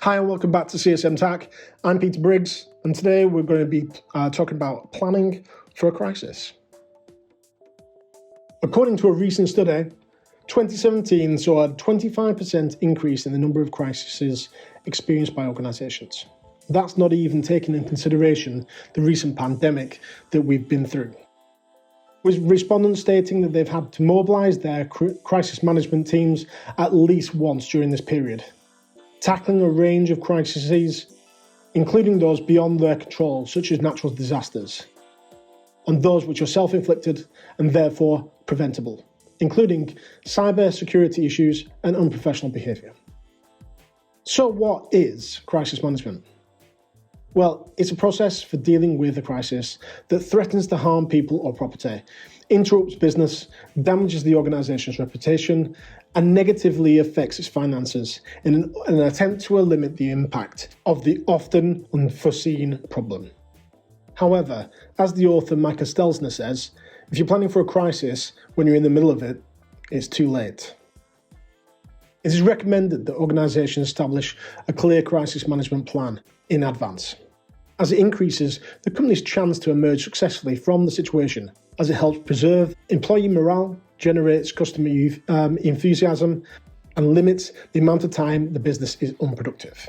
Hi and welcome back to CSM TAC. I'm Peter Briggs, and today we're going to be talking about planning for a crisis. According to a recent study, 2017 saw a 25% increase in the number of crises experienced by organisations. That's not even taking into consideration the recent pandemic that we've been through. With respondents stating that they've had to mobilise their crisis management teams at least once during this period, tackling a range of crises, including those beyond their control, such as natural disasters, and those which are self-inflicted and therefore preventable, including cyber security issues and unprofessional behaviour. So what is crisis management? Well, it's a process for dealing with a crisis that threatens to harm people or property, interrupts business, damages the organisation's reputation, and negatively affects its finances in an attempt to limit the impact of the often unforeseen problem. However, as the author Micah Stelzner says, if you're planning for a crisis when you're in the middle of it, it's too late. It is recommended that organisations establish a clear crisis management plan in advance, as it increases the company's chance to emerge successfully from the situation, as it helps preserve employee morale, generates customer enthusiasm, and limits the amount of time the business is unproductive.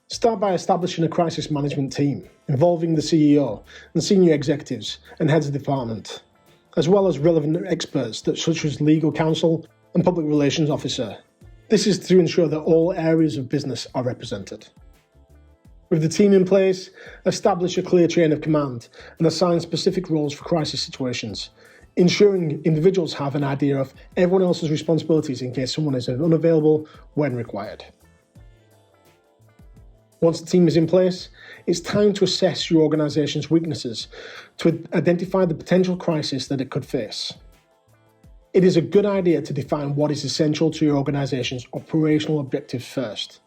Start by establishing a crisis management team involving the CEO and senior executives and heads of department, as well as relevant experts such as legal counsel and public relations officer. This is to ensure that all areas of business are represented. With the team in place, establish a clear chain of command and assign specific roles for crisis situations, ensuring individuals have an idea of everyone else's responsibilities in case someone is unavailable when required. Once the team is in place, it's time to assess your organisation's weaknesses to identify the potential crisis that it could face. It is a good idea to define what is essential to your organisation's operational objectives first,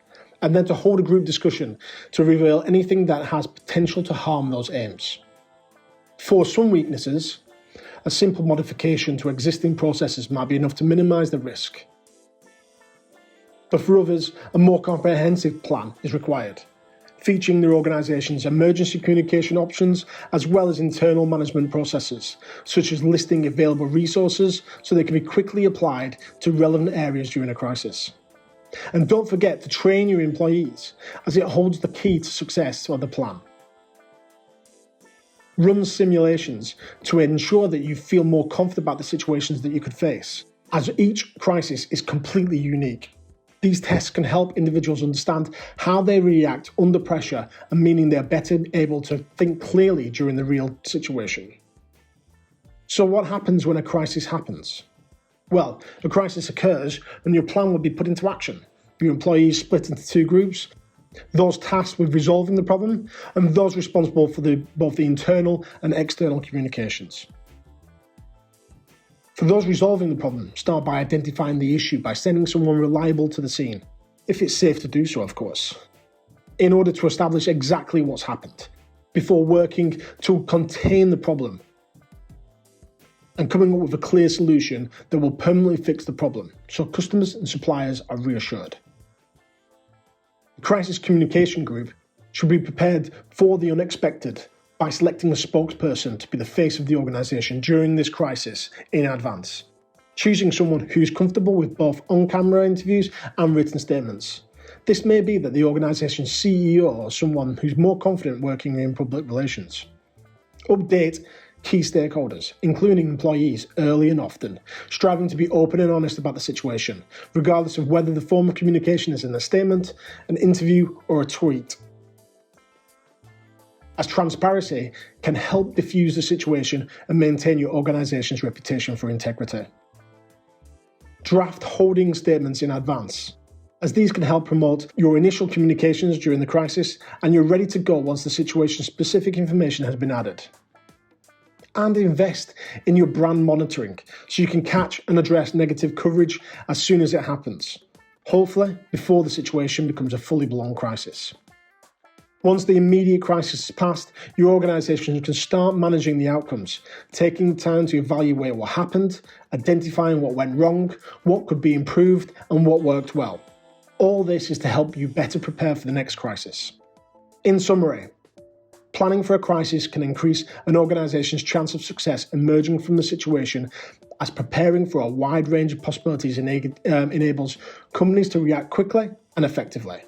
and then to hold a group discussion to reveal anything that has potential to harm those aims. For some weaknesses, a simple modification to existing processes might be enough to minimise the risk. But for others, a more comprehensive plan is required, featuring their organisation's emergency communication options as well as internal management processes, such as listing available resources so they can be quickly applied to relevant areas during a crisis. And don't forget to train your employees, as it holds the key to success of the plan. Run simulations to ensure that you feel more confident about the situations that you could face, as each crisis is completely unique. These tests can help individuals understand how they react under pressure, and meaning they're better able to think clearly during the real situation. So what happens when a crisis happens? Well, a crisis occurs and your plan will be put into action. Your employees split into two groups, those tasked with resolving the problem and those responsible for both the internal and external communications. For those resolving the problem, start by identifying the issue by sending someone reliable to the scene, if it's safe to do so, of course, in order to establish exactly what's happened, before working to contain the problem and coming up with a clear solution that will permanently fix the problem, so customers and suppliers are reassured. The crisis communication group should be prepared for the unexpected by selecting a spokesperson to be the face of the organisation during this crisis in advance, choosing someone who's comfortable with both on-camera interviews and written statements. This may be that the organisation's CEO or someone who's more confident working in public relations. Update key stakeholders, including employees, early and often, striving to be open and honest about the situation, regardless of whether the form of communication is in a statement, an interview, or a tweet, as transparency can help diffuse the situation and maintain your organisation's reputation for integrity. Draft holding statements in advance, as these can help promote your initial communications during the crisis and you're ready to go once the situation-specific information has been added. And invest in your brand monitoring so you can catch and address negative coverage as soon as it happens, hopefully before the situation becomes a fully blown crisis. Once the immediate crisis is past, your organisation can start managing the outcomes, taking the time to evaluate what happened, identifying what went wrong, what could be improved, and what worked well. All this is to help you better prepare for the next crisis. In summary, planning for a crisis can increase an organisation's chance of success emerging from the situation, as preparing for a wide range of possibilities enables companies to react quickly and effectively,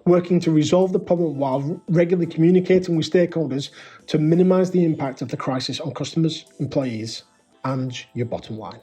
working to resolve the problem while regularly communicating with stakeholders to minimise the impact of the crisis on customers, employees, and your bottom line.